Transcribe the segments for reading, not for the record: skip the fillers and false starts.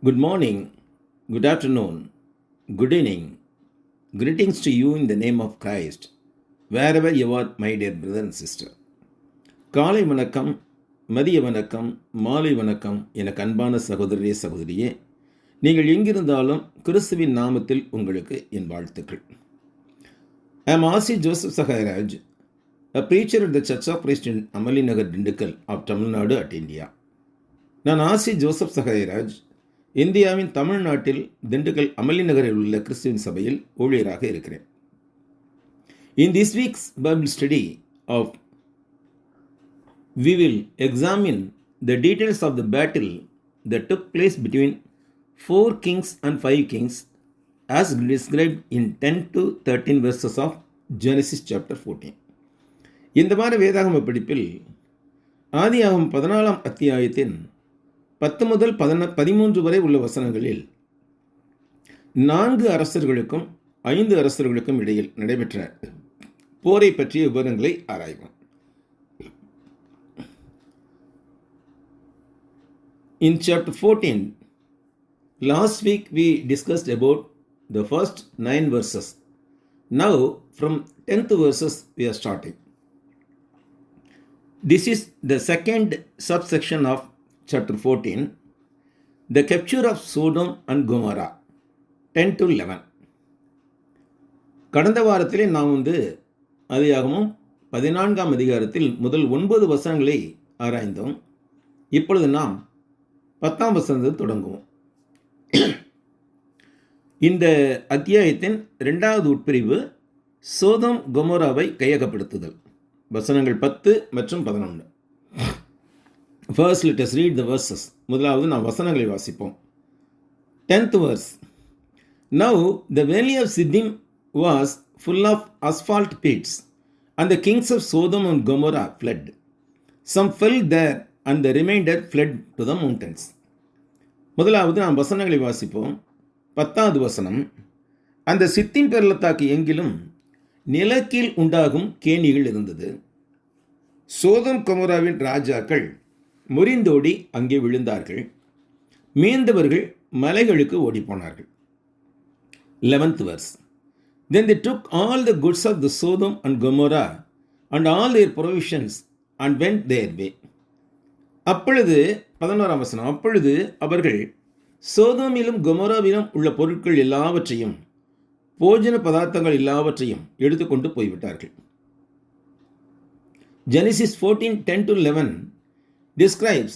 Good morning, good afternoon, good evening. Greetings to you in the name of Christ, wherever you are, my dear brother and sister. காலை வணக்கம், மதிய வணக்கம், மாலை வணக்கம் எனக்கு அன்பான சகோதரியே, நீங்கள் எங்கிருந்தாலும் கிறிஸ்துவின் நாமத்தில் உங்களுக்கு என் வாழ்த்துக்கள். I am R.C. Joseph Sahairaj, a preacher at the Church of Christ in Amali Nagar, Dindigul of Tamil Nadu at India. நான் R.C. Joseph Sahairaj, இந்தியாவின் தமிழ்நாட்டில் திண்டுக்கல் அமளி நகரில் உள்ள கிறிஸ்துவின் சபையில் ஊழியராக இருக்கிறேன். In this week's Bible study we will examine the details of the battle that took place between 4 kings and 5 kings as described in 10 to 13 verses of Genesis chapter 14. இந்த வார வேதாகம படிப்பில் ஆதியாகமம் 14ஆம் அத்தியாயத்தின் 10 முதல் 13 வரை உள்ள வசனங்களில் 4 அரசர்களுக்கும் 5 அரசர்களுக்கும் இடையில் நடைபெற்ற போரை பற்றிய விவரங்களை ஆராய்வோம். In chapter 14, last week we discussed about the first 9 verses. Now from 10th verses we are starting. This is the second subsection of chapter 14, the capture of Sodom and Gomorrah, 10 to 11. கடந்த வாரத்திலே நாம் ஆதியாகமம் 14ஆம் அதிகாரத்தில் முதல் 9 வசனங்களை ஆராய்ந்தோம். இப்பொழுது நாம் 10ஆம் வசனத்தில் தொடங்குவோம். இந்த அத்தியாயத்தின் 2வது உட்பிரிவு சோதோம் கொமோராவை கையகப்படுத்துதல், வசனங்கள் 10 மற்றும் 11. First, let us read the verses. முதலாவது நாம் வசனங்களை வாசிப்போம். 10th verse. Now the valley of Siddim was full of asphalt pits, and the kings of Sodom and Gomorrah fled. Some fell there, and the remainder fled to the mountains. முதலாவது நாம் வசனங்களை வாசிப்போம். 10வது வசனம். அந்த சித்திம் பள்ளத்தாக்கு எங்கிலும் நிலக்கீழ் உண்டாகும் கேணிகள் இருந்தது. சோதம் கொமோராவின் ராஜாக்கள் முறிந்தோடி அங்கே விழுந்தார்கள். மீந்தவர்கள் மலைகளுக்கு ஓடிப்போனார்கள். 11th verse. Then they took all the goods of the Sodom and Gomorrah and all their provisions and went their way. அப்பொழுது 11ஆம் வசனம். அப்பொழுது அவர்கள் சோதோமிலும் கொமோராவிலும் உள்ள பொருட்கள் எல்லாவற்றையும் போஜன பதார்த்தங்கள் எல்லாவற்றையும் எடுத்துக்கொண்டு போய்விட்டார்கள். Genesis 14:10 to 11 describes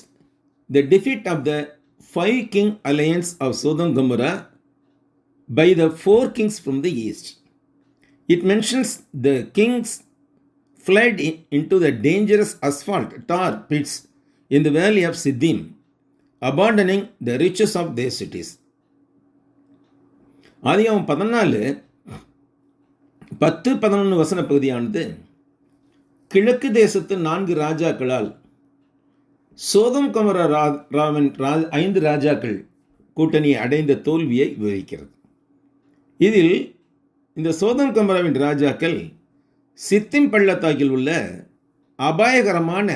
the defeat of the 5 king alliance of Sodom and Gomorrah by the 4 kings from the east. It mentions the kings fled into the dangerous asphalt tar pits in the valley of Siddim, abandoning the riches of their cities. ஆதியாகமம் 14 10-11 வசன பகுதியானது கிழக்கு தேசத்து 4 ராஜாக்களால் சோதம் கொமோராவின் 5 ராஜாக்கள் கூட்டணி அடைந்த தோல்வியை விவரிக்கிறது. இதில் இந்த சோதம் கொமோராவின் ராஜாக்கள் சித்திம் பள்ளத்தாக்கில் உள்ள அபாயகரமான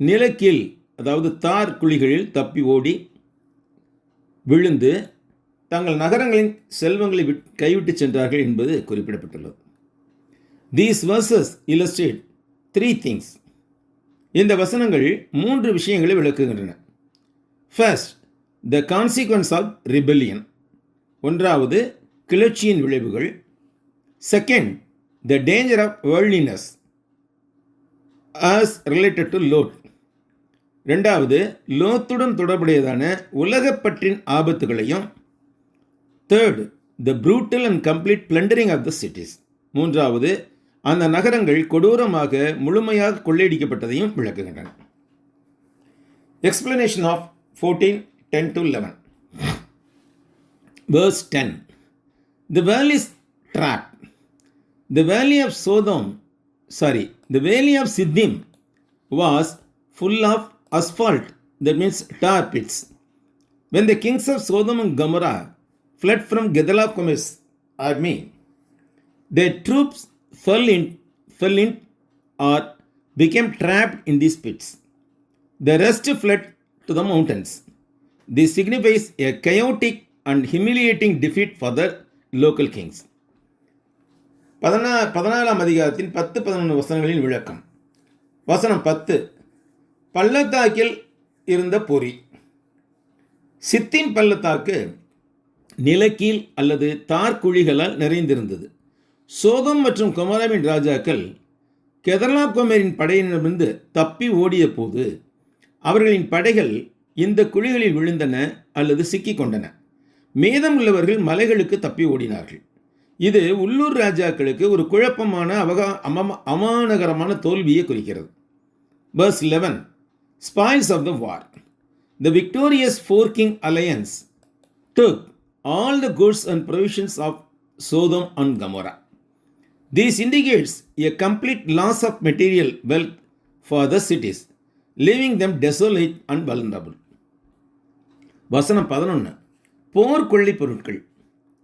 நிலக்கீழ், அதாவது தார் குழிகளில் தப்பி ஓடி விழுந்து தங்கள் நகரங்களின் செல்வங்களை கைவிட்டு சென்றார்கள் என்பது குறிப்பிடப்பட்டுள்ளது. These verses illustrate 3 things. இந்த வசனங்கள் 3 விஷயங்களை விளக்குகின்றன. First, the consequence of rebellion. ஒன்றாவது கிளர்ச்சியின் விளைவுகள். Second, the danger of worldliness as related to Lot. இரண்டாவது லோத்துடன் தொடர்புடையதான உலகப்பற்றின் ஆபத்துகளையும். Third, the brutal and complete plundering of the cities. மூன்றாவது அந்த நகரங்கள் கொடூரமாக முழுமையாக கொள்ளையடிக்கப்பட்டதையும் விளக்குகின்றன. Explanation of 14:10 to 11. Verse 10. The valley is trapped. The valley of Siddim was full of asphalt, that means tar pits. When the kings of Sodom and Gomorrah fled from Gedalacomer's army, their troops fell in or became trapped in these pits. The rest fled to the mountains. This signifies a chaotic and humiliating defeat for the local kings. 14ஆம் அதிகாரத்தின் 10-11 வசனங்களின் விளக்கம். வசனம் 10. பள்ளத்தாக்கில் இருந்த பொறி. சித்திம் பள்ளத்தாக்கு நிலக்கீல் அல்லது தார்குழிகளால் நிறைந்திருந்தது. சோதம் மற்றும் கொமோராவின் ராஜாக்கள் கெதர்லாகோமேரின் படையினரிடமிருந்து தப்பி ஓடிய போது அவர்களின் படைகள் இந்த குழிகளில் விழுந்தன அல்லது சிக்கிக் கொண்டன. மீதமுள்ளவர்கள் மலைகளுக்கு தப்பி ஓடினார்கள். இது உள்ளூர் ராஜாக்களுக்கு ஒரு குழப்பமான அவமானகரமான தோல்வியை குறிக்கிறது. Verse 11. Spoils of the war. The victorious four-king alliance took all the goods and provisions of Sodom and Gomorrah. This indicates a complete loss of material wealth for the cities, leaving them desolate and vulnerable. வசனம் 11. போர் கொள்ளை பொருட்கள்.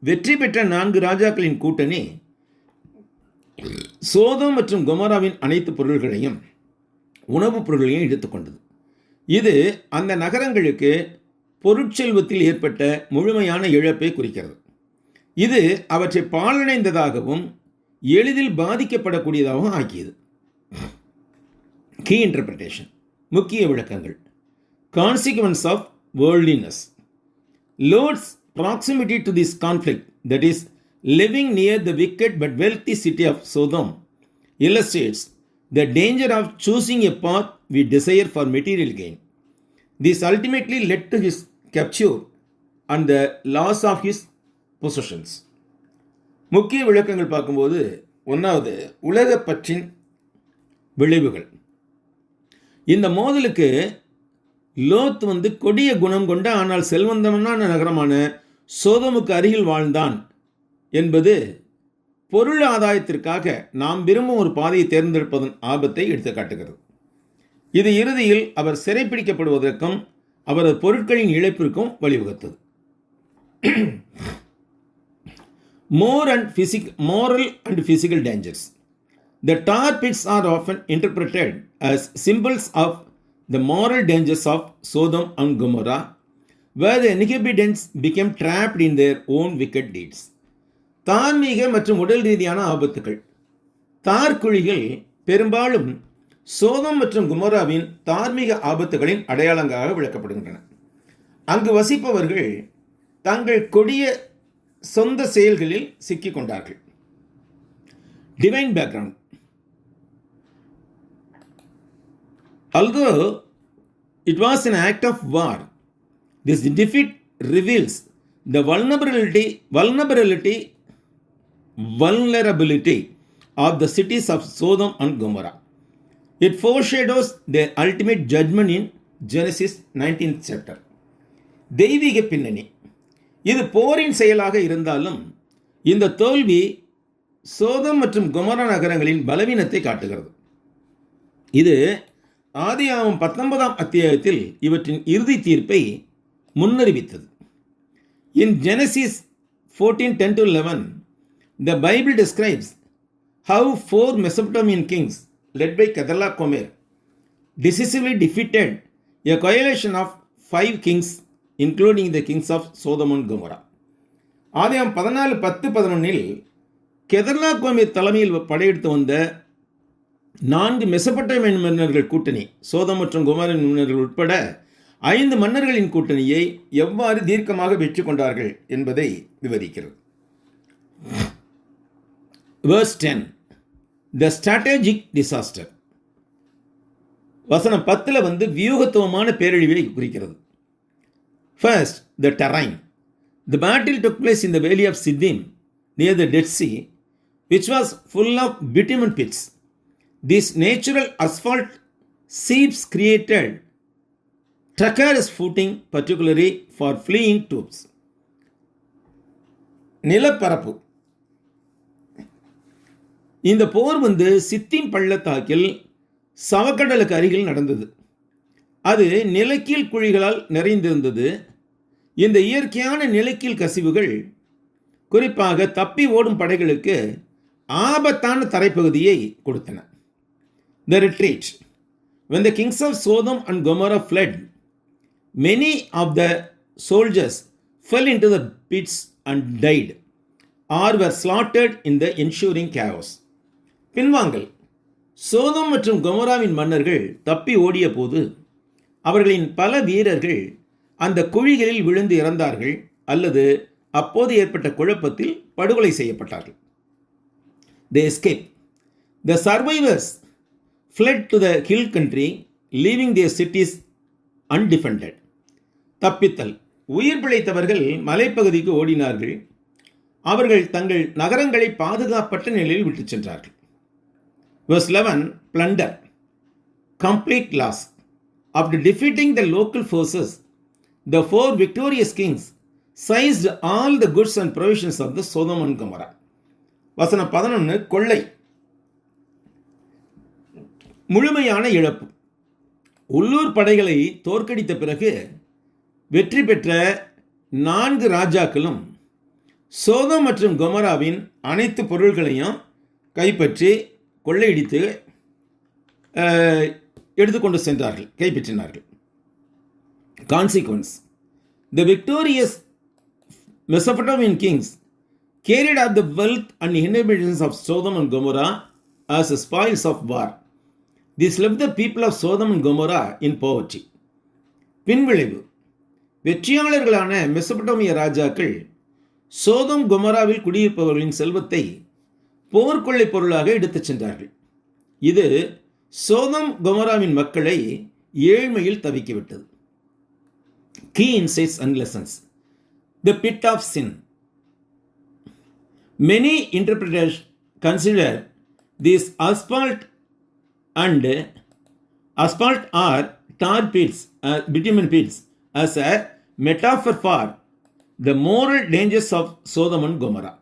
வெற்றி பெற்ற 4 ராஜாக்களின் கூட்டணி சோதோம் மற்றும் கொமோராவின் அனைத்து பொருள்களையும் உணவுப் பொருள்களையும் எடுத்துக்கொண்டது. இது அந்த நகரங்களுக்கு பொருட்செல்வத்தில் ஏற்பட்ட முழுமையான இழப்பை குறிக்கிறது. இது அவற்றை பாழடைந்ததாகவும் எளிதில் பாதிக்கப்படக்கூடியதாகவும் ஆக்கியது. Key interpretation. முக்கிய விளக்கங்கள். Consequence of worldliness. Lot's proximity to this conflict, that is, living near the wicked but wealthy city of Sodom, illustrates the danger of choosing a path we desire for material gain. This ultimately led to his capture and the loss of his possessions. முக்கிய விளக்கங்கள் பார்க்கும்போது, 1வது உலக பற்றின் விளைவுகள். இந்த மோதலுக்கு லோத் கொடிய குணம் கொண்ட ஆனால் செல்வந்தமான நகரமான சோதோமுக்கு அருகில் வாழ்ந்தான் என்பது பொருள் ஆதாயத்திற்காக நாம் விரும்பும் ஒரு பாதையை தேர்ந்தெடுப்பதன் ஆபத்தை எடுத்து காட்டுகிறது. இது இறுதியில் அவர் சிறைப்பிடிக்கப்படுவதற்கும் அவரது பொருட்களின் இழப்பிற்கும் வழிவகுத்தது. Moral and physical dangers. The tar pits are often interpreted as symbols of the moral dangers of Sodom and Gomorrah, where the inhabitants became trapped in their own wicked deeds. தார்மீக மற்றும் உடல் ரீதியான ஆபத்துகள். தார்குழிகள் பெரும்பாலும் சோதம் மற்றும் குமோராவின் தார்மீக ஆபத்துகளின் அடையாளங்களாக விளக்கப்படுகின்றன. அங்கு வசிப்பவர்கள் தங்கள் கொடிய சொந்த செயல்களில் சிக்கிக் கொண்டார்கள். Divine background. Although it was an act of war, this defeat reveals the vulnerability of the cities of Sodom and Gomorrah. It foreshadows their ultimate judgment in Genesis 19th chapter. தெய்வீக பின்னணி. இது போரின் செயலாக இருந்தாலும் இந்த தோல்வி சோதம் மற்றும் கொமோரா நகரங்களின் பலவீனத்தை காட்டுகிறது. இது ஆதியாகமம் 19ஆம் அத்தியாயத்தில் இவற்றின் இறுதி தீர்ப்பை முன்னறிவித்தது. In Genesis 14:10-11, the Bible describes how 4 Mesopotamian kings led by Kedorlaomer decisively defeated a coalition of 5 kings, including the kings of Sodom and Gomorrah. ஆதியாகமம் 14:10-11 கெதர்லாகோமேர் தலைமையில் படையெடுத்து வந்த 4 மெசொப்பொட்டேமிய மன்னர்கள் கூட்டணி, சோதம் மற்றும் கொமோராவின் மன்னர்கள் உட்பட 5 மன்னர்களின் கூட்டணியை எவ்வாறு தீர்க்கமாக வெற்றி கொண்டார்கள் என்பதை விவரிக்கிறது. Verse 10. The strategic disaster. வசனம் 10 வியூகத்துவமான பேரழிவை குறிக்கிறது. First, the terrain. The battle took place in the valley of Siddim near the Dead Sea, which was full of bitumen pits. These natural asphalt seeps created treacherous footing, particularly for fleeing troops. நிலப்பரப்பு. இந்த போர் சித்திம் பள்ளத்தாக்கில் சவக்கடலுக்கு அருகில் நடந்தது. அது நிலக்கீழ் குழிகளால் நிறைந்திருந்தது. இந்த இயற்கையான நிலக்கீழ் கசிவுகள் குறிப்பாக தப்பி ஓடும் படைகளுக்கு ஆபத்தான தரைப்பகுதியை கொடுத்தன. The retreat. When the kings of Sodom and Gomorrah fled, many of the soldiers fell into the pits and died or were slaughtered in the ensuing chaos. பின்வாங்கல். சோதம் மற்றும் கொமோராவின் மன்னர்கள் தப்பி ஓடிய போது அவர்களின் பல வீரர்கள் அந்த குழிகளில் விழுந்து இறந்தார்கள் அல்லது அப்போது ஏற்பட்ட குழப்பத்தில் படுகொலை செய்யப்பட்டார்கள். They escaped. The survivors fled to the hill country, leaving their cities undefended. தப்பித்தல். உயிர் பிழைத்தவர்கள் மலைப்பகுதிக்கு ஓடினார்கள். அவர்கள் தங்கள் நகரங்களை பாதுகாப்பற்ற நிலையில் விட்டுச் சென்றார்கள். Verse 11, plunder. Complete loss. After defeating the local forces, the 4 victorious kings seized all the goods and provisions of the Sodom and Gomorrah. வசனம் 11, கொள்ளை. முழுமையான இழப்பு. உள்ளூர் படைகளை தோற்கடித்த பிறகு வெற்றி பெற்ற 4 ராஜாக்களும் சோதம் மற்றும் கொமோராவின் அனைத்து பொருள்களையும் கைப்பற்றி கொள்ளையடித்து எடுத்துக்கொண்டு சென்றார்கள், கைப்பற்றினார்கள். Consequence. The victorious Mesopotamian kings carried out the wealth and inhabitants of Sodom and Gomorrah as spoils of war. This left the people of Sodom and Gomorrah in poverty. பின்விளைவு. வெற்றியாளர்களான Mesopotamia ராஜாக்கள் சோதம் கொமோராவில் குடியிருப்பவர்களின் செல்வத்தை போர்க்கொள்ளை பொருளாக எடுத்துச் சென்றார்கள். இது சோதம் கொமோராவின் மக்களை ஏழ்மையில் தவிக்கிவிட்டது. Key insights and lessons. The pit of sin. Many interpreters consider these asphalt or tar pits, bitumen pits, as a metaphor for the moral dangers of Sodom and Gomorrah.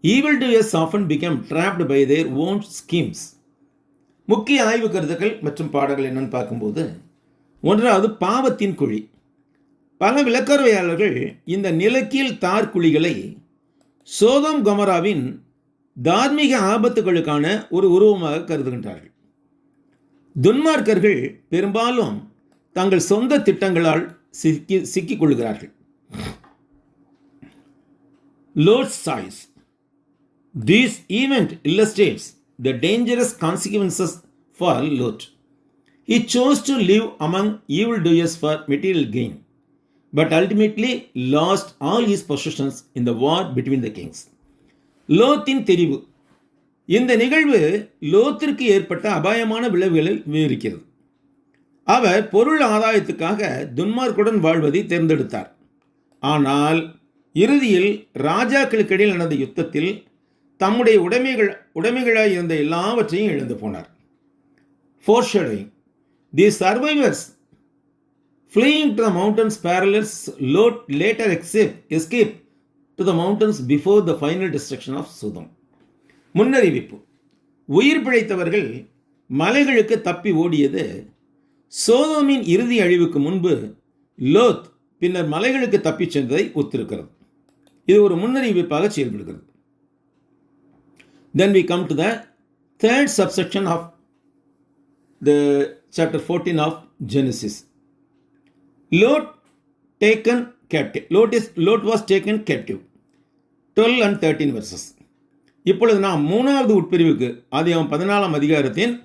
Evildoers often become trapped by their own schemes. முக்கிய ஆய்வு கருத்துக்கள் மற்றும் பாடங்கள் என்னன்னு பார்க்கும்போது, ஒன்றாவது பாவத்தின் குழி. பல விளக்கரையாளர்கள் இந்த நிலக்கீழ் தார் குழிகளை சோதம் கொமோராவின் தார்மீக ஆபத்துகளுக்கான ஒரு உருவமாக கருதுகின்றார்கள். துன்மார்க்கர்கள் பெரும்பாலும் தங்கள் சொந்த திட்டங்களால் சிக்கிக் கொள்கிறார்கள். Lot's choice. This event illustrates the dangerous consequences for Lot. He chose to live among evildoers for material gain, but ultimately lost all his possessions in the war between the kings. லோத்தின் தெரிவு. இந்த நிகழ்வு லோத்திற்கு ஏற்பட்ட அபாயமான விளைவுகளை விவரிக்கிறது. அவர் பொருள் ஆதாயத்துக்காக துன்மார்க்குடன் வாழ்வதை தேர்ந்தெடுத்தார். ஆனால் இறுதியில் ராஜாக்களுக்கிடையில் நடந்த யுத்தத்தில் தம்முடைய உடைமைகளாய் இருந்த எல்லாவற்றையும் இழந்து போனார். Foreshadowing. These survivors fleeing to the mountains parallels Lot later escape to the mountains before the final destruction of Sodom. முன்னறிவிப்பு. உயிர் பிழைத்தவர்கள் மலைகளுக்கு தப்பி ஓடியது சோதோமின் இறுதி அழிவுக்கு முன்பு லோத் பின்னர் மலைகளுக்கு தப்பிச் சென்றதை ஒத்திருக்கிறது. இது ஒரு முன்னறிவிப்பாக செயல்படுகிறது. Then we come to the third subsection of the chapter 14 of Genesis. Lot taken captive. Lot was taken captive. 12 and 13 verses. இப்பொழுது நாம் 3வது உட்பிரிவுக்கு, ஆதியாகமம் 14ஆம் அதிகாரத்தின்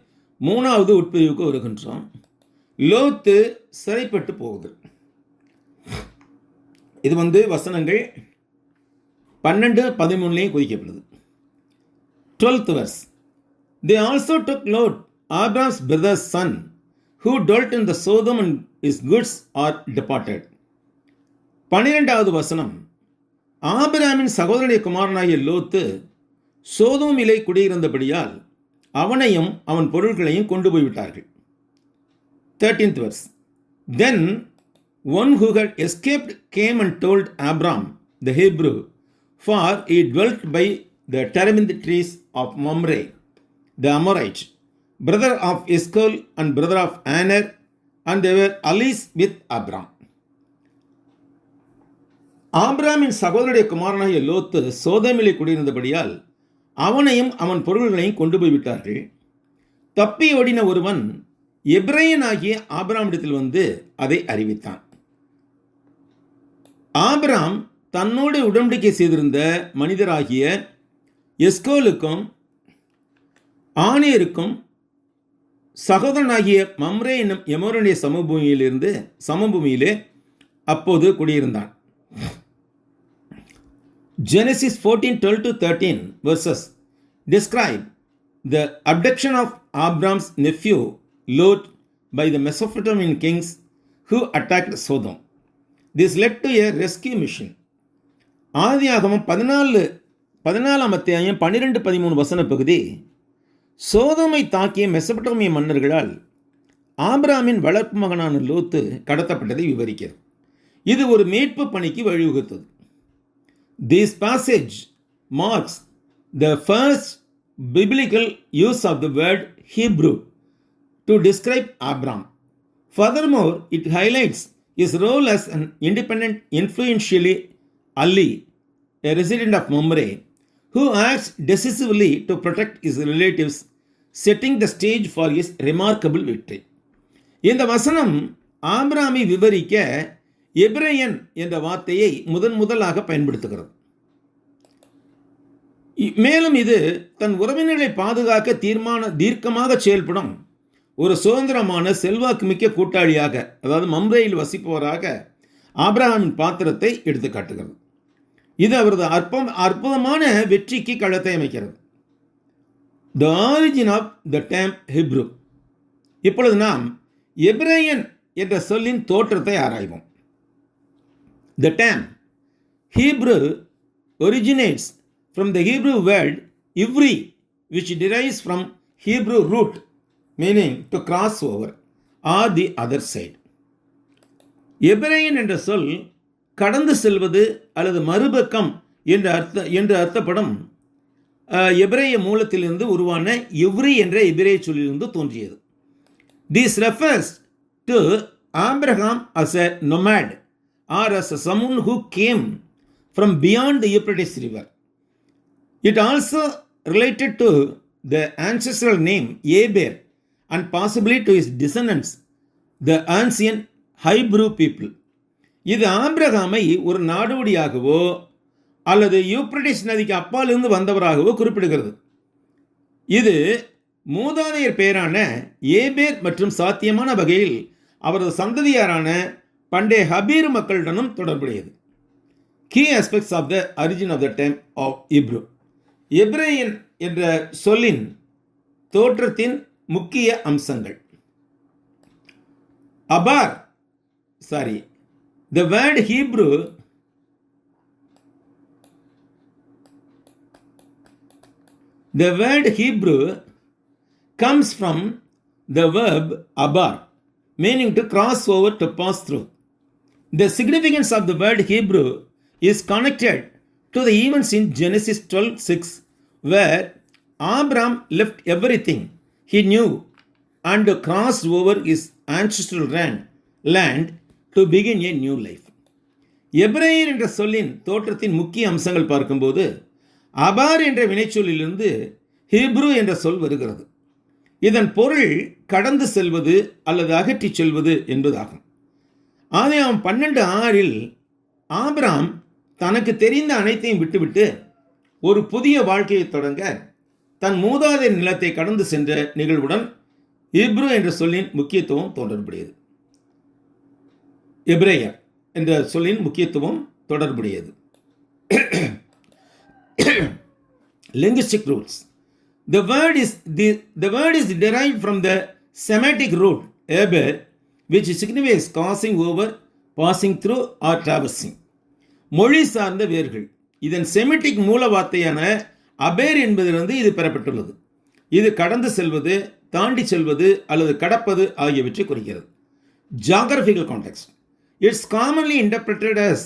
3வது உட்பிரிவுக்கு வருகின்றோம். லோத்து சிறைப்பட்டு போகுது. இது வசனங்கள் 12-13 குறிக்கப்படுது. 12th verse. They also took Lot, Abram's brother's son, who dwelt in the Sodom, and his goods are departed. 12வது வசனம். ஆபிராமின் சகோதரனுடைய குமாரனாகிய லோத்து சோதோமிலே குடியிருந்தபடியால் அவனையும் அவன் பொருட்களையும் கொண்டு போய்விட்டார்கள். 13th verse. Then one who had escaped came and told Abram the Hebrew, for he dwelt by the terebinth trees of Mamre, the Amorite, brother of Eshcol and brother of Aner, and they were allies with Abram. ஆபிராமின் சகோதரனுடைய குமாரனாகிய லோத்து சோதோமிலே குடியிருந்தபடியால் அவனையும் அவன் பொருள்களையும் கொண்டு போய்விட்டார்கள். தப்பி ஓடின ஒருவன் எபிரேயனாகிய ஆபிராமிடத்தில் அதை அறிவித்தான். ஆபிராம் தன்னோடு உடன்படிக்கை செய்திருந்த மனிதராகிய எஸ்கோலுக்கும் ஆனேருக்கும் சகோதரனாகிய மம்ரே என்னும் எமோரனுடைய சமபூமியிலே அப்போது குடியிருந்தான். Genesis 14:12-13 verses describe the abduction of Abram's nephew Lot by the Mesopotamian kings who attacked Sodom. This led to a rescue mission. ஆதியாகமம் 14 அத்தியாயம் 12-13 வசன பகுதி சோதோமை தாக்கிய மெசபடோமிய மன்னர்களால் ஆபிராமின் வளர்ப்பு மகனான லோத்து கடத்தப்பட்டதை விவரிக்கிறது. இது ஒரு மீட்பு பணிக்கு வழிவகுத்தது. This passage marks the first biblical use of the word Hebrew to describe Abram. Furthermore, it highlights his role as an independent, influential ally, a resident of Mamre, who acts decisively to protect his relatives, setting the stage for his remarkable victory. இந்த வசனம் ஆபிராமை விவரிக்க எபிரேயன் என்ற வார்த்தையை முதலாக பயன்படுத்துகிறது. மேலும் இது தன் உறவினர்களை பாதுகாக்க தீர்க்கமாக செயல்படும் ஒரு சுதந்திரமான செல்வாக்கு மிக்க கூட்டாளியாக, அதாவது மம்ரேயில் வசிப்பவராக ஆபிரகாமின் பாத்திரத்தை எடுத்து காட்டுகிறது. இது அவரது அற்புதமான வெற்றிக்கு களத்தை அமைக்கிறது. The origin of the term Hebrew. இப்பொழுது நாம் எபிரேயன் என்ற சொல்லின் தோற்றத்தை ஆராய்வோம். The term Hebrew originates from the Hebrew word ivri, which derives from Hebrew root meaning to cross over or the other side. எபிரேயன் என்ற சொல் கடந்து செல்வது அல்லது மறுபக்கம் என்று அர்த்தப்படும் எபிரேய மூலத்திலிருந்து உருவான இவ்ரி என்ற எபிரேய சொல்லிலிருந்து தோன்றியது. This refers to Abraham as a nomad or as someone who came from beyond the Euphrates river. It also related to the ancestral name Eber and possibly to his descendants, the ancient Hebrew people. இது ஆபிரகாமை ஒரு நாடோடியாகவோ அல்லது Euphrates நதிக்கு அப்பாலிருந்து வந்தவராகவோ குறிப்பிடுகிறது. இது மூதாதையர் பெயரான ஏபேர் மற்றும் சாத்தியமான வகையில் அவரது சந்ததியாரான பண்டைய ஹபீர் மக்களுடனும் தொடர்புடையது. Key aspects of the origin of the term of Hebrew. எபிரேயன் என்ற சொல்லின் தோற்றத்தின் முக்கிய அம்சங்கள். The word Hebrew comes from the verb abar, meaning to cross over, to pass through. The significance of the word Hebrew is connected to the events in Genesis 12:6, where Abram left everything he knew and crossed over his ancestral land to begin a new life. எபிரேயர் என்ற சொல்லின் தோற்றத்தின் முக்கிய அம்சங்கள் பார்க்கும்போது அபார் என்ற வினைச்சொல்லிலிருந்து Hebrew என்ற சொல் வருகிறது. இதன் பொருள் கடந்து செல்வது அல்லது அகற்றிச் செல்வது என்பதாகும். ஆதியாகமம் 12:6 ஆபிராம் தனக்கு தெரிந்த அனைத்தையும் விட்டுவிட்டு ஒரு புதிய வாழ்க்கையை தொடங்க தன் மூதாதையர் நிலத்தை கடந்து சென்ற நிகழ்வுடன் ஹீப்ரு என்ற சொல்லின் முக்கியத்துவம் தொடர்புடையது. எபிரேயர் என்ற சொல்லின் முக்கியத்துவம் தொடர்புடையது. Linguistic roots. The word is derived from the Semitic root eber, which signifies crossing over, passing through or traversing. மொழி சார்ந்த வேர்கள். இதன் செமிட்டிக் மூல வார்த்தையான அபேர் என்பதிலிருந்து இது பெறப்பட்டுள்ளது. இது கடந்து செல்வது, தாண்டி செல்வது அல்லது கடப்பது ஆகியவற்றை குறிக்கிறது. Geographical context. It's commonly interpreted as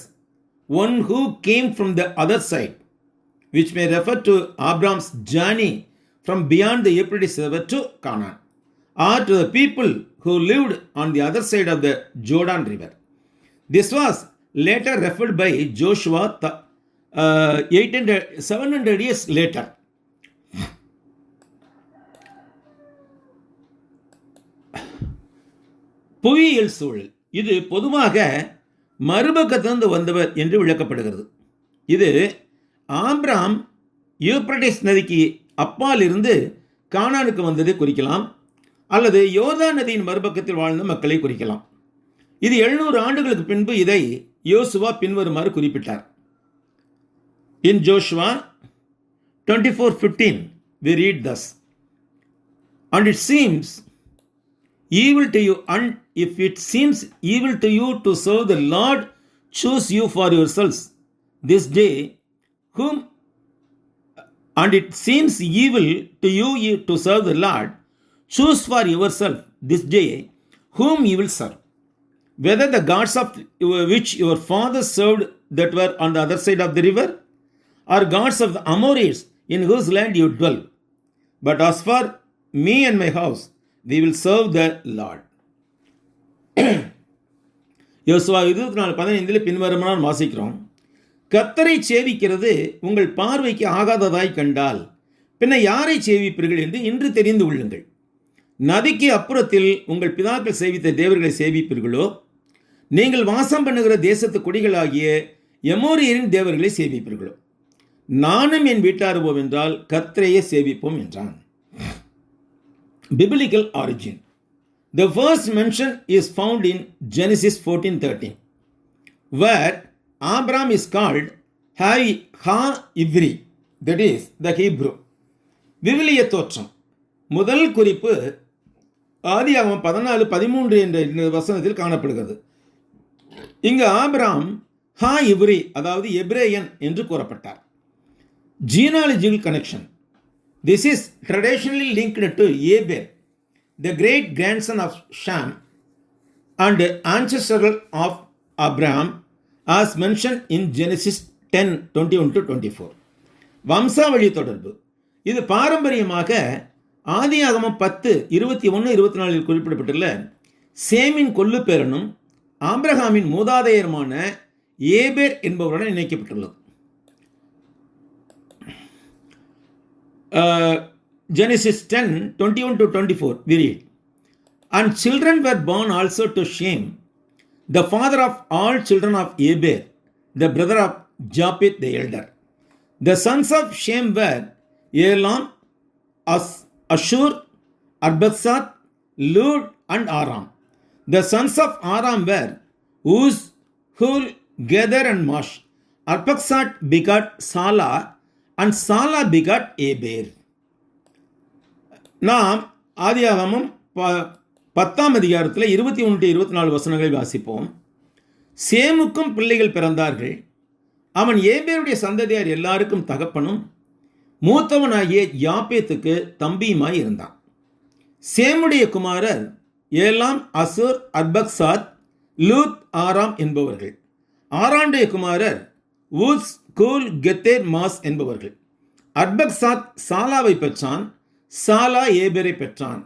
one who came from the other side, which may refer to Abram's journey from beyond the Euphrates River to Canaan, or to the people who lived on the other side of the Jordan River. This was later referred by Joshua 700 years later. புவியியல் சூழல். இது பொதுவாக மறுபக்கத்திலிருந்து வந்தவர் என்று விளக்கப்படுகிறது. இது Abraham Euphrates நதிக்கு அப்பால் இருந்து கானானுக்கு வந்ததை குறிக்கலாம், அல்லது யோர்தான் நதியின் மறுபக்கத்தில் வாழ்ந்த மக்களை குறிக்கலாம். இது 700 ஆண்டுகளுக்கு பின்பு இதை யோசுவா பின்வருமாறு குறிப்பிட்டார். In Joshua 24:15 we read thus, and it seems evil to you, and if it seems evil to you to serve the Lord, choose you for yourselves this day whom, and it seems evil to you to serve the Lord, choose for yourself this day whom you will serve, whether the gods of which your fathers served that were on the other side of the river, or gods of the Amorites in whose land you dwell. But as for me and my house, we will serve the Lord. யோசுவா 24:15 பின்வருமாறு வாசிக்கிறோம். கர்த்தரை சேவிக்கிறது உங்கள் பார்வைக்கு ஆகாததாய் கண்டால் பின்ன யாரை சேவிப்பீர்கள் என்று இன்று தெரிந்து கொள்ளுங்கள். நதிக்கு அப்புறத்தில் உங்கள் பிதாக்கள் சேவித்த தேவர்களை சேவிப்பீர்களோ, நீங்கள் வாசம் பண்ணுகிற தேசத்து குடிகளாகிய எமோரியரின் தேவர்களை சேவிப்பீர்களோ, நானும் என் வீட்டாருவோம் என்றால் கர்த்தரையே சேவிப்போம் என்றான். Biblical origin. The first mention is found in Genesis 14:13, where Abraham is called Ha-Ivri, that is the Hebrew. விவிலிய தோற்றம். முதல் குறிப்பு ஆதியாகமம் 14:13 என்ற வசனத்தில் காணப்படுகிறது. இங்கு ஆபிரகாம் ஹா-இவ்ரி, அதாவது எபிரேயன் என்று கூறப்பட்டார். Genealogical connection. This is traditionally linked to Eber, the great grandson of Shem and ancestor of Abraham, as mentioned in Genesis 10:21-24. வம்சாவழி தொடர்பு. இது பாரம்பரியமாக ஆதியாகமம் 10:21-24 குறிப்பிடப்பட்டுள்ள சேமின் கொல்லு பேரனும் ஆபிரகாமின் மூதாதையருமான ஏபேர் என்பவருடன் இணைக்கப்பட்டுள்ளது. Genesis 10:21-24 we read, and children were born also to Shem, the father of all children of Eber, the brother of Japheth the elder. The sons of Shem were Elam, Ashur, Arphaxad, Lud and Aram. The sons of Aram were Uz, Hul, Gether and Mash. Arphaxad begot Salah, and Salah begot Eber. நாம் ஆதியாகமம் 10ஆம் அதிகாரத்தில் 21-24 வசனங்களை வாசிப்போம். சேமுக்கும் பிள்ளைகள் பிறந்தார்கள். அவன் ஏபேருடைய சந்ததியார் எல்லாருக்கும் தகப்பனும் மூத்தவனாகிய யாப்பேத்துக்கு தம்பியுமாய் இருந்தான். சேமுடைய குமாரர் ஏலாம், அசூர், அர்பக்சாத், லூத், ஆராம் என்பவர்கள். ஆரானுடைய குமாரர் ஊஸ், கூல், கெத்தேர், மாஸ் என்பவர்கள். அர்பக்சாத் சாலாவை பெற்றான். சாலா ஏபேரை பெற்றான்.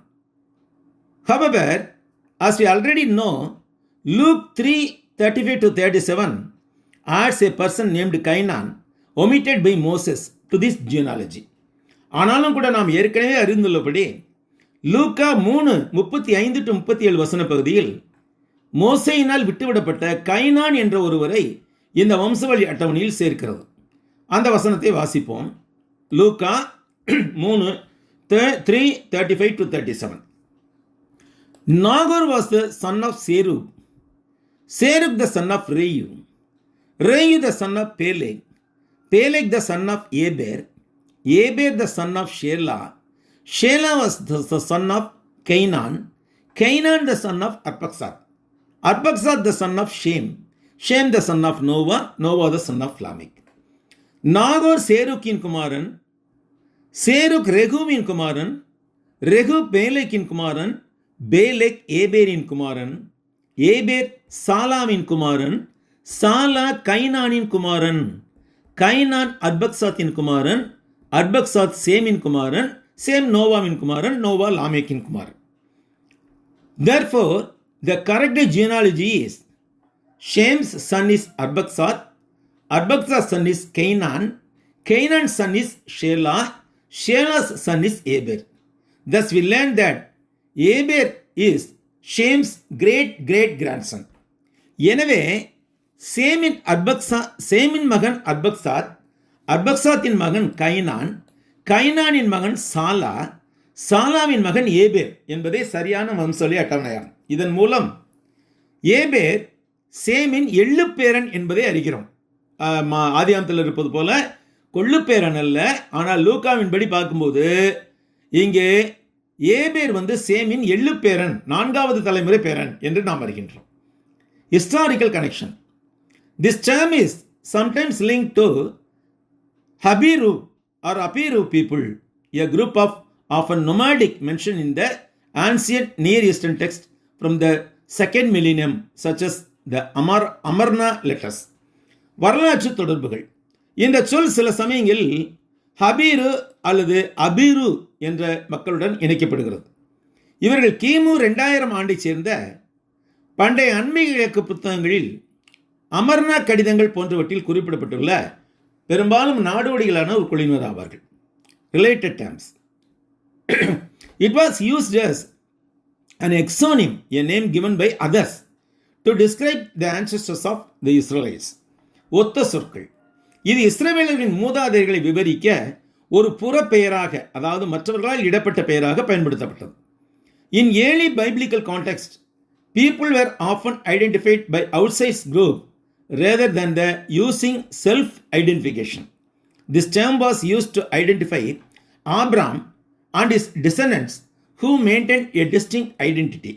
However, as we already know, Luke 3:35-37 adds a person named Cainan, omitted by Moses, to this genealogy. ஆனாலும் கூட நாம் ஏற்கனவே அறிந்துள்ளபடி லூக்கா 3:35-37 வசன பகுதியில் மோசேயினால் விட்டுவிடப்பட்ட கைனான் என்ற ஒருவரை இந்த வம்சவழி அட்டவணையில் சேர்க்கிறது. அந்த வசனத்தை வாசிப்போம். லூக்கா 3:35-37. Nagor was the son of Serug, Serug the son of Reu, Reu the son of Peleg, Peleg the son of Eber, Eber the son of Shelah, Shelah was the son of Cainan, Cainan the son of Arphaxad, Arphaxad the son of Shem, Shem the son of Noah, Noah the son of Lamech. Nagor Serukin குமாரன், Serug ரெகுவின் குமாரன், Reu பேலேக்கின் குமாரன், Peleg ஏபேரின் குமாரன், Eber சாலாமின் குமாரன், Salah கைனானின் குமாரன், கைனான் அர்பக்சாத்தின் குமாரன், அர்பக்சாத் சேமின் குமாரன், சேம் நோவாவின் குமாரன், நோவா லாமேக்கின் குமாரன். Therefore, the correct genealogy is Shem's son is Arphaxad, Arphaxad's son is Cainan, Cainan's son is Shelah, Shelah's son is Eber. Thus we learn that Eber is Shem's great grandson. எனவே சேமின் மகன் அர்பக்சாத், அர்பக்சாத்தின் மகன் கைனான், கைனானின் மகன் சாலா, சாலாவின் மகன் ஏபேர் என்பதே சரியான வம்சவழி அட்டவணையாகும். இதன் மூலம் ஏபேர் சேமின் எள்ளுப்பேரன் என்பதை அறிகிறோம். ஆதியாமத்தில் இருப்பது போல கொள்ளுப்பேரன் அல்ல. ஆனால் லூக்காவின்படி பார்க்கும்போது இங்கே ஏபேர் சேமின் எள்ளுப்பேரன், 4வது தலைமுறை பேரன் என்று நாம் அறிகின்றோம். Historical connection. This term is sometimes linked to Habiru or Apiru people, a group of often nomadic mentioned in the ancient Near Eastern text from the 2nd millennium, such as the Amarna letters. வரலாற்று தொடர்புகள். இந்த சொல் சில சமயங்களில் ஹபீரு அல்லது அபீரு என்ற மக்களுடன் இணைக்கப்படுகிறது. இவர்கள் கிமு 2000 ஆண்டை சேர்ந்த பண்டைய அண்மை இலக்கு புத்தகங்களில் அமர்னா கடிதங்கள் போன்றவற்றில் குறிப்பிடப்பட்டுள்ள பெரும்பாலும் நாடோடிகளான ஒரு குழுவினர் ஆவார்கள். Related terms. It was used as an exonym, a name given by others to describe the ancestors of the Israelites. ஒத்த சொற்கள். இது இஸ்ரவேலர்களின் மூதாதையர்களை விவரிக்க ஒரு புற பெயராக, அதாவது மற்றவர்களால் இடப்பட்ட பெயராக பயன்படுத்தப்பட்டது. In early biblical context, people were often identified by outside group rather than the using self-identification. This term was used to identify Abraham and his descendants who maintained a distinct identity.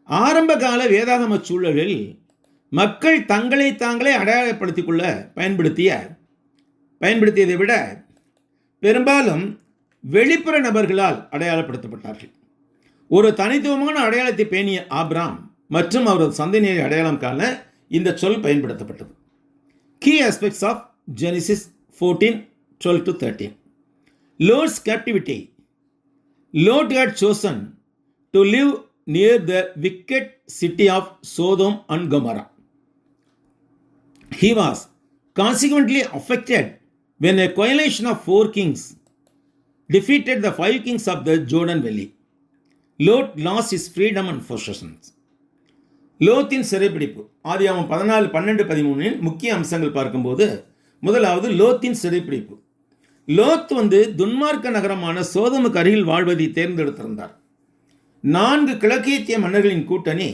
ஆரம்ப கால வேதாகம சூழலில் மக்கள் தங்களை தாங்களே அடையாளப்படுத்திக் கொள்ள பயன்படுத்தியதை விட பெரும்பாலும் வெளிப்புற நபர்களால் அடையாளப்படுத்தப்பட்டார்கள். ஒரு தனித்துவமான அடையாளத்தை பேணிய ஆபிராம் மற்றும் அவரது சந்ததியினரை அடையாளம் காண இந்த சொல் பயன்படுத்தப்பட்டது. Key aspects of Genesis 14:12-13. Lot's captivity. Lot had chosen to live near the wicked city of Sodom and Gomorrah. He was consequently affected when a coalition of 4 kings defeated the 5 kings of the Jordan Valley. Lot lost his freedom and possessions. லோத்தின் சிறைப்பிடிப்பு. ஆதியாகமம் 14:12-13 முக்கிய அம்சங்கள் பார்க்கும்போது முதலாவது லோத்தின் சிறைப்பிடிப்பு. லோத் துன்மார்க்க நகரமான சோதமுக்கு அருகில் வாழ்வதை தேர்ந்தெடுத்திருந்தார். 4 கிழக்கேத்திய மன்னர்களின் கூட்டணி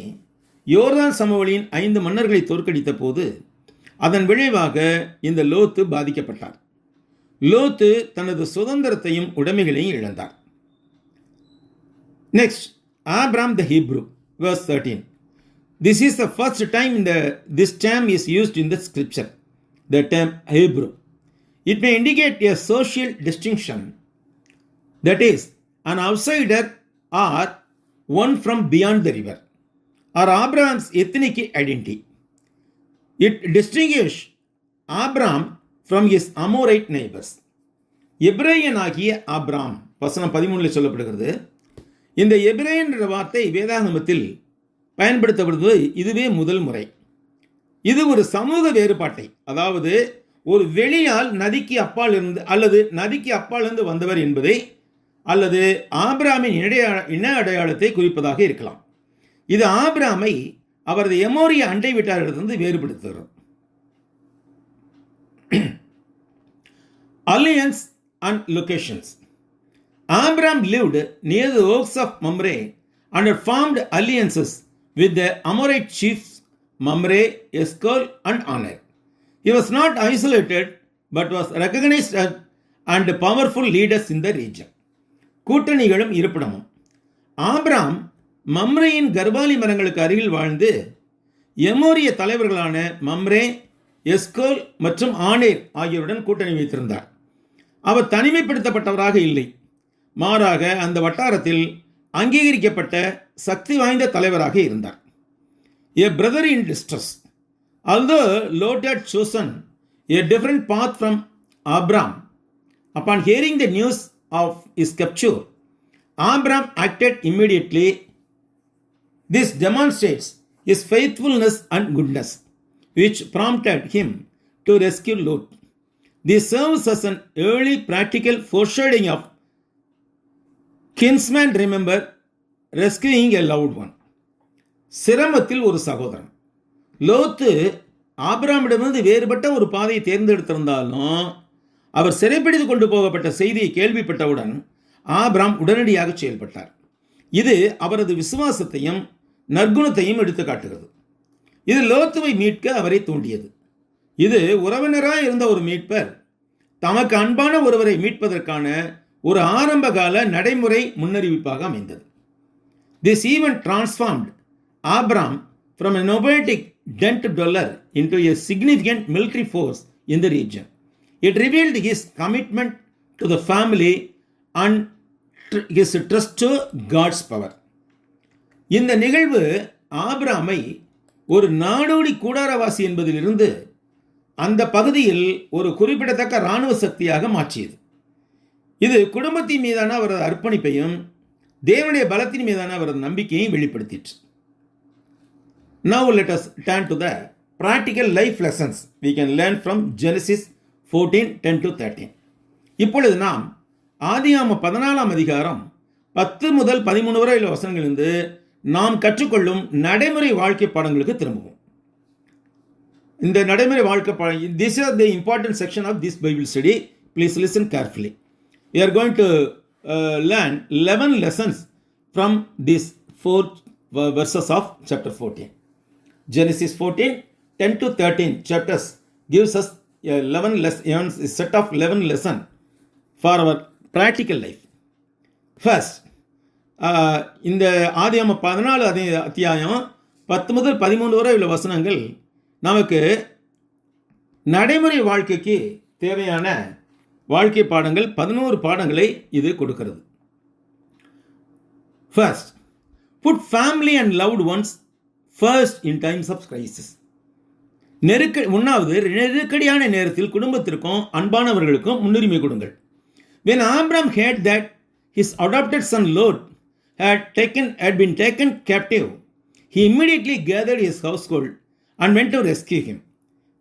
யோர்தான் சமவெளியின் 5 மன்னர்களை தோற்கடித்த போது அதன் விளைவாக இந்த லோத்து பாதிக்கப்பட்டார். லோத்து தனது சுதந்திரத்தையும் உடைமைகளையும் இழந்தார். Next, Abram the Hebrew, verse 13. This is the first time this term is used in the scripture, the term Hebrew. It may indicate a social distinction, that is, an outsider or one from beyond the river, or Abraham's ethnic identity. It distinguishes Abraham from his Amorite neighbors. எபிரேயனாகிய Abram, வசனம் 13 சொல்லப்படுகிறது. இந்த எபிரேயன் என்ற வார்த்தை வேதாகமத்தில் பயன்படுத்தப்படுவது இதுவே முதல் முறை. இது ஒரு சமூக வேறுபாட்டை, அதாவது ஒரு வெளியால் நதிக்கு அப்பால் இருந்து அல்லது நதிக்கு அப்பால் இருந்து வந்தவர் என்பதை அல்லது ஆபிராமின் இன அடையாளத்தை குறிப்பதாக இருக்கலாம். இது ஆபிராமை அவரது எமோரிய அண்டை வீட்டாரிடத்திலிருந்து வேறுபடுத்துகிறது. Alliance and locations. Abraham lived near the oaks of Mamre and had formed alliances with the Amorite chiefs Mamre, Eshcol and Aner. He was not isolated but was recognized as and powerful leaders in the region. கூட்டணிகளும் இருப்பிடமும். Abram மம்ரேயின் கர்வாலி மரங்களுக்கு அருகில் வாழ்ந்து எமோரிய தலைவர்களான மம்ரே, எஸ்கோல் மற்றும் ஆனேர் ஆகியோருடன் கூட்டணி வைத்திருந்தார். அவர் தனிமைப்படுத்தப்பட்டவராக இல்லை, மாறாக அந்த வட்டாரத்தில் அங்கீகரிக்கப்பட்ட சக்தி வாய்ந்த தலைவராக இருந்தார். A brother in distress. Although Lot had chosen a different path from Abram, upon hearing the news of his capture, Abram acted immediately. This demonstrates his faithfulness and goodness, which prompted him to rescue Lot. This serves as an early practical foreshadowing of kinsman remember rescuing a loved one. சிரமத்தில் ஒரு சகோதரன். லோத்து ஆபிரகாமிடமிருந்து வேறுபட்ட ஒரு பாதையை தேர்ந்தெடுத்திருந்தாலும் அவர் சிறைப்பிடித்து கொண்டு போகப்பட்ட செய்தியை கேள்விப்பட்டவுடன் Abraham உடனடியாக செயல்பட்டார். இது அவரது விசுவாசத்தையும் நற்குணத்தையும் எடுத்து காட்டுகிறது. இது லோத்துவை மீட்க அவரை தூண்டியது. இது உறவினராக இருந்த ஒரு மீட்பர் தமக்கு அன்பான ஒருவரை மீட்பதற்கான ஒரு ஆரம்பகால நடைமுறை முன்னறிவிப்பாக அமைந்தது. This event transformed Abraham from a nomadic dent dweller into a significant military force in the region. It revealed his commitment to the family and his trust to God's power. இந்த நிகழ்வு ஆபிரகாமை ஒரு நாடோடி கூடாரவாசி என்பதிலிருந்து அந்த பகுதியில் ஒரு குறிப்பிடத்தக்க இராணுவ சக்தியாக மாற்றியது. இது குடும்பத்தின் மீதான அவரது அர்ப்பணிப்பையும் தேவனுடைய பலத்தின் மீதான அவரது நம்பிக்கையையும் வெளிப்படுத்திற்று. Now let us turn to the practical life lessons we can learn from Genesis 14:10-13. இப்பொழுது நாம் ஆதியாகமம் 14 அதிகாரம் 10 முதல் 13 வரை உள்ள வசனங்களிலிருந்து நாம் கற்றுக்கொள்ளும் நடைமுறை வாழ்க்கை பாடங்களுக்கு திரும்புவோம். இந்த நடைமுறை வாழ்க்கை பாடம், this is the important section of this Bible study. Please listen carefully. We are going to learn 11 lessons from these 4 verses of chapter 14. Genesis 14:10-13 chapters gives us a set of 11 lessons for our practical life. First, இந்த ஆதியாகமம் 14 அத்தியாயம் 10 முதல் 13 வரை உள்ள வசனங்கள் நமக்கு நடைமுறை வாழ்க்கைக்கு தேவையான வாழ்க்கை பாடங்கள் 11 பாடங்களை இது கொடுக்கிறது. First, put family and loved ones first in times of crisis. நெருக்கடியான நேரத்தில் குடும்பத்திற்கும் அன்பானவர்களுக்கும் முன்னுரிமை கொடுங்கள். When Abraham heard that his adopted son Lot had been taken captive, he immediately gathered his household and went to rescue him.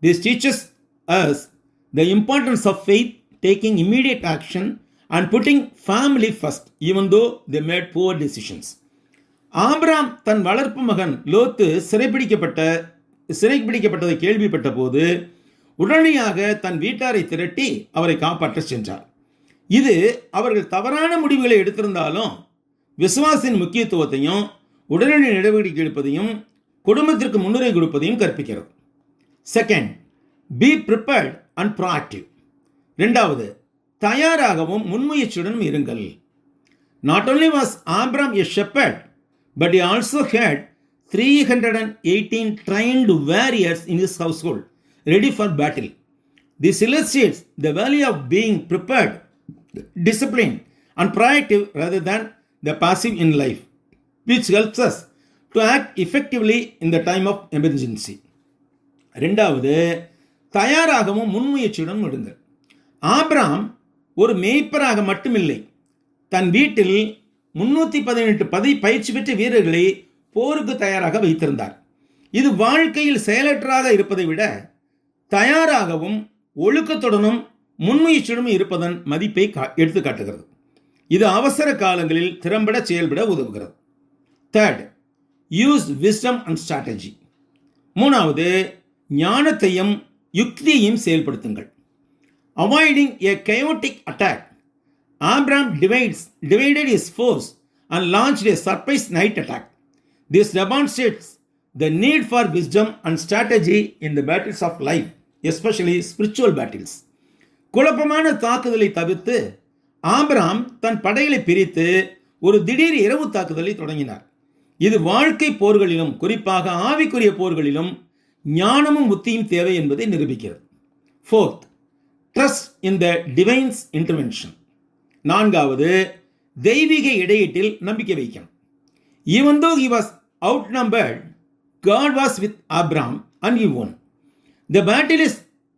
This teaches us the importance of faith, taking immediate action and putting family first, even though they made poor decisions. Abraham தன் வளர்ப்பு மகன் லோத்து சிறைப்பிடிக்கப்பட்டதை கேள்விப்பட்ட போது உடனடியாக தன் வீட்டாரை திரட்டி அவரை காப்பாற்ற சென்றார். இது அவர்கள் தவறான முடிவுகளை எடுத்திருந்தாலும் விசுவாசின் முக்கியத்துவத்தையும் உடனடி நடவடிக்கை எடுப்பதையும் குடும்பத்திற்கு முன்னுரிமை கொடுப்பதையும் கற்பிக்கிறது. Second, be prepared and proactive. இரண்டாவது, தயாராகவும் முன்முயற்சியுடனும் இருங்கள். Not only was Abraham a shepherd, but he also had 318 trained warriors in his household, ready for battle. This illustrates the value of being prepared, disciplined, and proactive rather than the passive in life, which helps us to act effectively in the time of emergency. இரண்டாவது, தயாராகவும் முன்முயற்சியுடன் விடுங்கள். Abraham ஒரு மேய்ப்பராக மட்டுமில்லை, தன் வீட்டில் 318 பயிற்சி பெற்ற வீரர்களை போருக்கு தயாராக வைத்திருந்தார். இது வாழ்க்கையில் செயலற்றாக இருப்பதை விட தயாராகவும் ஒழுக்கத்துடனும் முன்முயற்சியுடனும் இருப்பதன் மதிப்பை எடுத்து காட்டுகிறது. இது அவசர காலங்களில் திறம்பட செயல்பட உதவுகிறது. Third, use wisdom and strategy. மூணாவது, ஞானத்தையும் யுக்தியையும் செயல்படுத்துங்கள். Avoiding a chaotic attack, Abraham divided his force and launched a surprise night attack. This demonstrates the need for wisdom and strategy in the battles of life, especially spiritual battles. குழப்பமான தாக்குதலை தவிர்த்து Abraham தன் படைகளை பிரித்து ஒரு திடீர் இரவு தாக்குதலை தொடங்கினார். இது வாழ்க்கை போர்களிலும் குறிப்பாக ஆவிக்குரிய போர்களிலும் ஞானமும் புத்தியும் தேவை என்பதை நிரூபிக்கிறது. Fourth, trust in the Divine's intervention. நான்காவது, தெய்வீக இடையீட்டில் நம்பிக்கை வைக்கணும். Even though he was outnumbered, God was with Abraham and he won. The battle is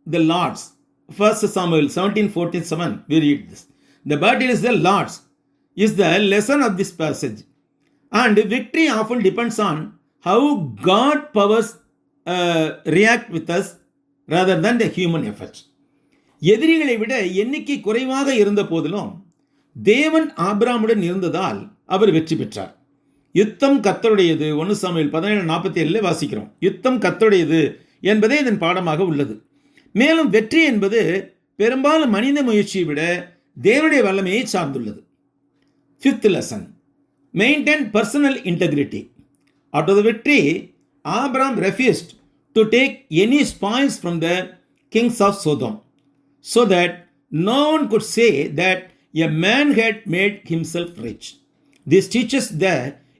the Lord's. 1 Samuel 17:47, we read this. The battle is the Lord's is the lesson of this passage. And victory often depends on how God powers react with us rather than the human effort. எதிரிகளை விட எண்ணிக்கை குறைவாக இருந்த போதிலும் தேவன் ஆபிரகாமுடன் இருந்ததால் அவர் வெற்றி பெற்றார். யுத்தம் கர்த்தருடையது. 1 சாமுவேல் 17:47 வாசிக்கிறோம். யுத்தம் கர்த்தருடையது, என்பதே இதன் பாடமாக உள்ளது. மேலும் வெற்றி என்பது பெரும்பாலும் மனித முயற்சியை விட தேவனுடைய வல்லமையை சார்ந்துள்ளது. Fifth lesson, maintain personal integrity. After the victory, Abraham refused to take any spoils from the kings of Sodom, so that no one could say that a man had made himself rich. This teaches the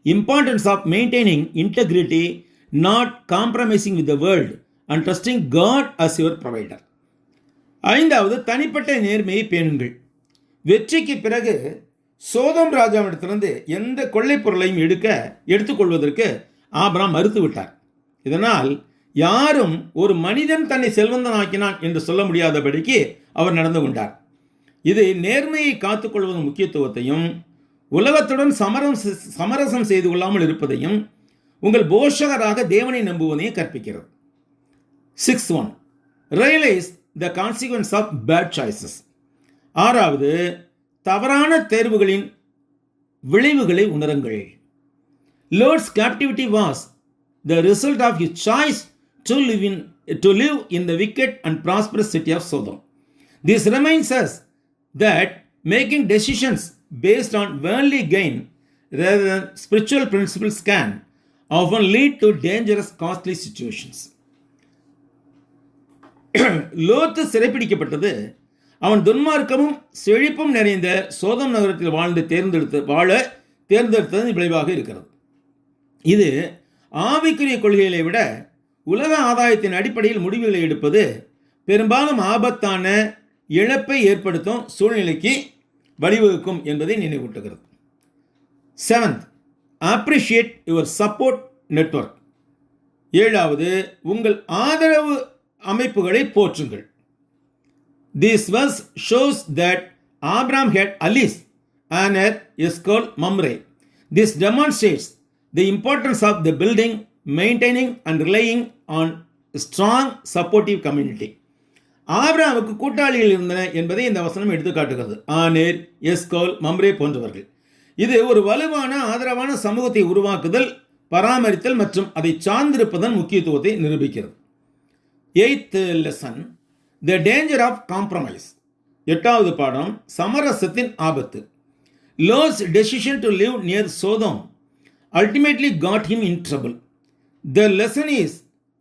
importance of maintaining integrity, not compromising with the world, and trusting God as your provider. ஐந்தாவது, தனிப்பட்ட நேர்மையை பேணுங்கள். வெற்றிக்கு பிறகு சோதோம் ராஜாவிடத்திலிருந்து எந்த கொள்ளை பொருளையும் எடுத்துக்கொள்வதற்கு Abraham மறுத்துவிட்டார். இதனால் யாரும் ஒரு மனிதன் தன்னை செல்வந்தனாக்கினான் என்று சொல்ல முடியாதபடிக்கு அவர் நடந்து கொண்டார். இது நேர்மையை காத்துக்கொள்வதன் முக்கியத்துவத்தையும் உலகத்துடன் சமரசம் செய்து கொள்ளாமல் இருப்பதையும் உங்கள் போஷகராக தேவனை நம்புவதையும் கற்பிக்கிறது. 6.1 realise the consequence of bad choices. ஆறாவது, தவறான தேர்வுகளின் விளைவுகளை உணருங்கள். Lot's captivity was the result of his choice to live in the wicked and prosperous city of Sodom. This reminds us that making decisions based on worldly gain rather than spiritual principles can often lead to dangerous, costly situations. லோத்து சிறைப்பிடிக்கப்பட்டது அவன் துன்மார்க்கமும் செழிப்பும் நிறைந்த சோதம் நகரத்தில் வாழ தேர்ந்தெடுத்ததன் விளைவாக இருக்கிறது. இது ஆவிக்குரிய கொள்கைகளை விட உலக ஆதாயத்தின் அடிப்படையில் முடிவுகளை எடுப்பது பெரும்பாலும் ஆபத்தான இழப்பை ஏற்படுத்தும் சூழ்நிலைக்கு வழிவகுக்கும் என்பதை நினைவூட்டுகிறது. 7th, appreciate your support network. ஏழாவது, உங்கள் ஆதரவு அமைப்புகளை போற்றுங்கள். This verse shows that Abraham had allies, Aner, Eshcol, Mamre. This demonstrates the importance of the building, maintaining and relying on a strong supportive community. ஆபிரகாமுக்கு கூட்டாளிகள் இருந்தன என்பதை இந்த வசனம் எடுத்துக்காட்டுகிறது. ஆனேர், எஸ்கோல், மம்ரே போன்றவர்கள். இது ஒரு வலுவான ஆதரவான சமூகத்தை உருவாக்குதல், பராமரித்தல் மற்றும் அதை சார்ந்திருப்பதன் முக்கியத்துவத்தை நிரூபிக்கிறது. 8th lesson, the danger of compromise. 8வது பாடம், சமரசத்தின் ஆபத்து. Lot's decision to live near Sodom ultimately got him in trouble. The lesson is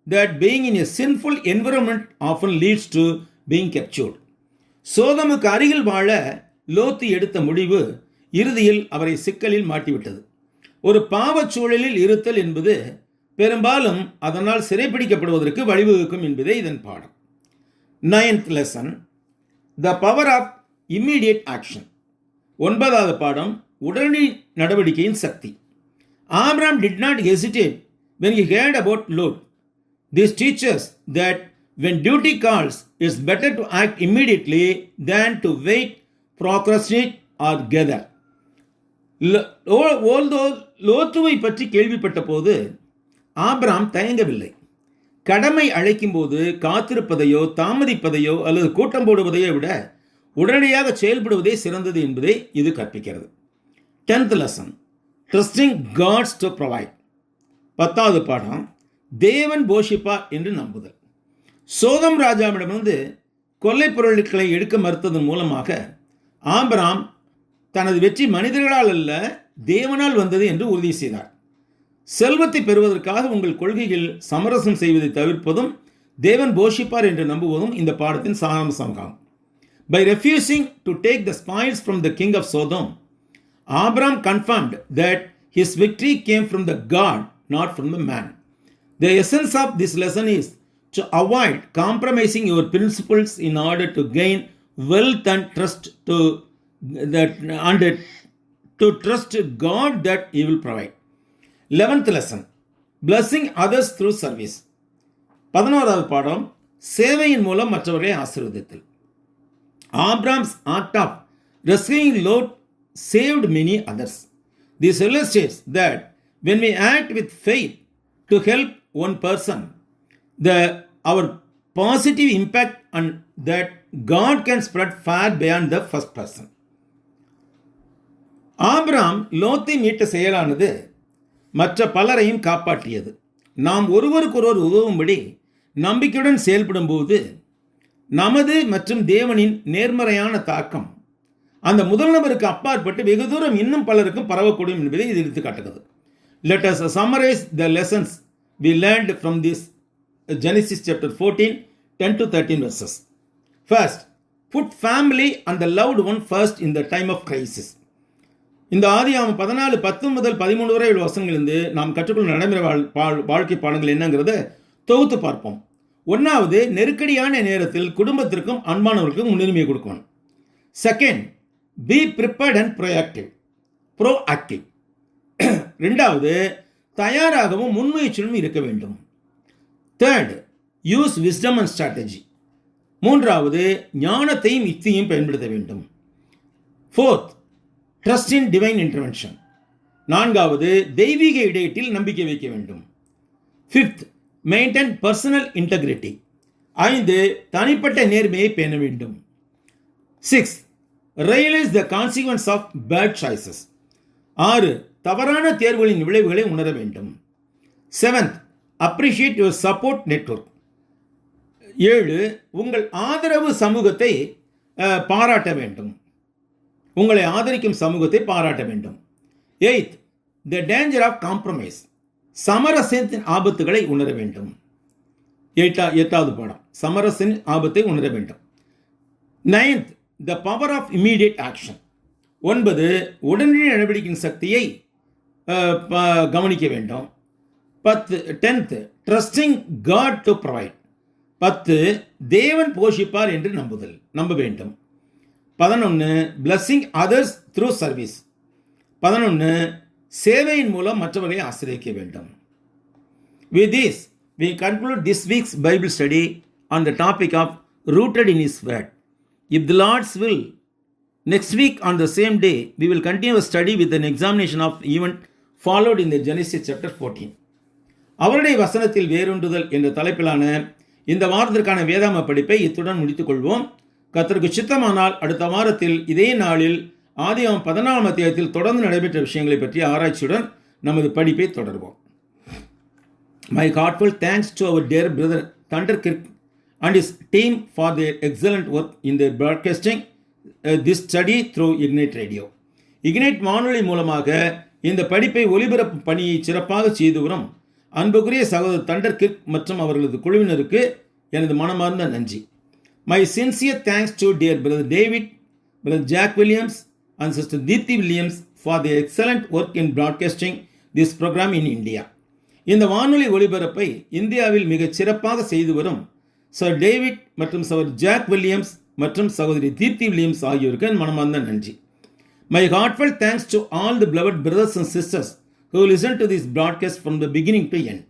that being in a sinful environment often leads to being captured. சோதமுக்கு அருகில் வாழ லோத்து எடுத்த முடிவு இறுதியில் அவரை சிக்கலில் மாட்டிவிட்டது. ஒரு பாவச் சூழலில் இருத்தல் என்பது பெரும்பாலும் அதனால் சிறைப்பிடிக்கப்படுவதற்கு வழிவகுக்கும் என்பதே இதன் பாடம். 9th lesson, the power of immediate action. 9வது பாடம், உடனடி நடவடிக்கையின் சக்தி. Abraham did not hesitate when he heard about Lot. This teaches that when duty calls, it's better to act immediately than to wait, procrastinate or gather. லோத்துவை பற்றி கேள்விப்பட்ட போது Abraham தயங்கவில்லை. கடமை அழைக்கும் போது காத்திருப்பதையோ தாமதிப்பதையோ அல்லது கூட்டம் போடுவதையோ விட உடனடியாக செயல்படுவதே சிறந்தது என்பதை இது கற்பிக்கிறது. 10th lesson, trusting God's to provide. 10வது பாடம், தேவன் போஷிப்பார் என்று நம்புதல். சோதம் ராஜாவிடமிருந்து கொள்ளை பொருட்களை எடுக்க மறுத்ததன் மூலமாக ஆபிரகாம் தனது வெற்றி மனிதர்களால் அல்ல தேவனால் வந்தது என்று உறுதி செய்தார். செல்வத்தை பெறுவதற்காக உங்கள் கொள்கைகள் சமரசம் செய்வதை தவிர்ப்பதும் தேவன் போஷிப்பார் என்று நம்புவதும் இந்த பாடத்தின் சாராம்சமாகும். By refusing to take the spoils from the king of Sodom, Abraham confirmed that his victory came from the God, not from the man. The essence of this lesson is to avoid compromising your principles in order to gain wealth and trust God that He will provide. 11th lesson, blessing others through service. 11வது பாடம், சேவையின் மூலம் மற்றவர்களை ஆசீர்வதித்தல். Abraham's act of rescuing Lot saved many others. This illustrates that when we act with faith to help one person, our positive impact and that God can spread far beyond the first person. Abraham லோத்தை மீட்ட செயலானது மற்ற பலரையும் காப்பாற்றியது. நாம் ஒருவருக்கொருவர் உதவும்படி நம்பிக்கையுடன் செயல்படும்போது நமது மற்றும் தேவனின் நேர்மறையான தாக்கம் அந்த முதல் நபருக்கு அப்பாற்பட்டு வெகு தூரம் இன்னும் பலருக்கும் பரவக்கூடும் என்பதை இது எடுத்து காட்டுகிறது. Let us summarize the lessons we learned from this Genesis chapter 14, 10 to 13 verses. First, put family and the loved one first in the time of crisis. இந்த ஆதியாகமம் 14, 10 முதல் 13 வரை உள்ள வசனங்களிலிருந்து நாம் கற்றுக்கொள்ளும் நடைமுறை வாழ்க்கை பாடங்கள் என்னங்கிறத தொகுத்து பார்ப்போம். ஒன்றாவது, நெருக்கடியான நேரத்தில் குடும்பத்திற்கும் அன்பானவர்களுக்கும் முன்னுரிமை கொடுக்கணும். Second, be prepared and proactive. ரெண்டாவது, தயாராகவும் முன்முயற்சியும் இருக்க வேண்டும். Third, use wisdom and strategy. மூன்றாவது, ஞானத்தையும் யுக்தியையும் பயன்படுத்த வேண்டும். Fourth, trust in divine intervention. நான்காவது, தெய்வீக இடையீட்டில் நம்பிக்கை வைக்க வேண்டும். Fifth, maintain personal integrity. 5, தனிப்பட்ட நேர்மையை பேண வேண்டும். 6, realise the consequence of bad choices. 6, தவறான தேர்வுகளின் விளைவுகளை உணர வேண்டும். 7th, appreciate your support network. 7, உங்கள் ஆதரவு சமூகத்தை பாராட்ட வேண்டும். உங்களை ஆதரிக்கும் சமூகத்தை பாராட்ட வேண்டும். 8th, the danger of compromise. சமரசத்தின் ஆபத்துகளை உணர வேண்டும். 8வது பாடம், சமரசின் ஆபத்தை உணர வேண்டும். 9th, the power of immediate action. 9, உடனடி நடவடிக்கையின் சக்தியை கவனிக்க வேண்டும். 10th, trusting God to provide. 10, தேவன் போஷிப்பார் என்று நம்ப வேண்டும். 11, பிளஸிங் அதர்ஸ் த்ரூ சர்வீஸ். 11, சேவையின் மூலம் மற்றவர்களை ஆசிரியக்க வேண்டும். With this, we conclude this week's Bible study on the topic of rooted in His Word. If the Lord's will, next week on the same day, we will continue a study with an examination of event followed in the Genesis chapter 14. அவருடைய வசனத்தில் வேரூன்றுதல் என்ற தலைப்பிலான இந்த வாரத்திற்கான வேதாம படிப்பை இத்துடன் முடித்துக் கொள்வோம். கர்த்தருக்கு சித்தமானால் அடுத்த வாரத்தில் இதே நாளில் ஆதியாகமம் 14ஆம் அத்தியாயத்தில் தொடர்ந்து நடைபெற்ற விஷயங்களை பற்றிய ஆராய்ச்சியுடன் நமது படிப்பை தொடர்வோம். My heartfelt thanks to our dear brother Thunder Kirk and his team for their excellent work in their broadcasting this study through Ignite Radio. Ignite வானொலி மூலமாக இந்த படிப்பை ஒலிபரப்பு பணியை சிறப்பாக செய்து வரும் அன்புக்குரிய சகோதரர் தண்டர் கிர்க் மற்றும் அவர்களது குழுவினருக்கு எனது மனமார்ந்த நன்றி. My sincere thanks to dear brother David, brother Jack Williams and sister Deepthi Williams for their excellent work in broadcasting this program in India. இந்த வானொலி ஒலிபரப்பை இந்தியாவில் மிகச் சிறப்பாக செய்து வரும் சர் டேவிட் மற்றும் சர் ஜாக் வில்லியம்ஸ் மற்றும் சகோதரி தீப்தி வில்லியம்ஸ் ஆகியோருக்கு என் மனமார்ந்த நன்றி. My heartfelt thanks to all the beloved brothers and sisters who listened to this broadcast from the beginning to end.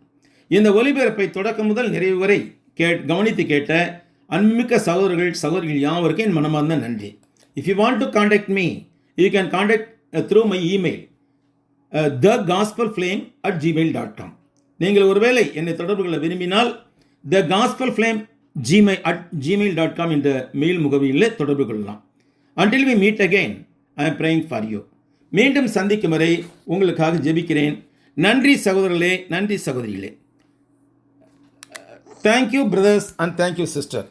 இந்த ஒலிபரப்பை தொடக்கம் முதல் நிறைவு வரை கவனித்து கேட்ட அன்புமிக்க சகோதரிகள் யாவருக்கும் என் மனமார்ந்த நன்றி. If you want to contact me, you can contact through my email thegospelflame@gmail.com. நீங்கள் ஒருவேளை என்னை தொடர்பு கொள்ள விரும்பினால் thegospelflame@gmail.com என்ற மெயில் முகவரியில் தொடர்பு கொள்ளலாம். Until we meet again, I am praying for you. மீண்டும் சந்திக்கும் வரை உங்களுக்காக ஜெபிக்கிறேன். நன்றி சகோதரர்களே, நன்றி சகோதரிகளே. Thank you brothers and thank you sister.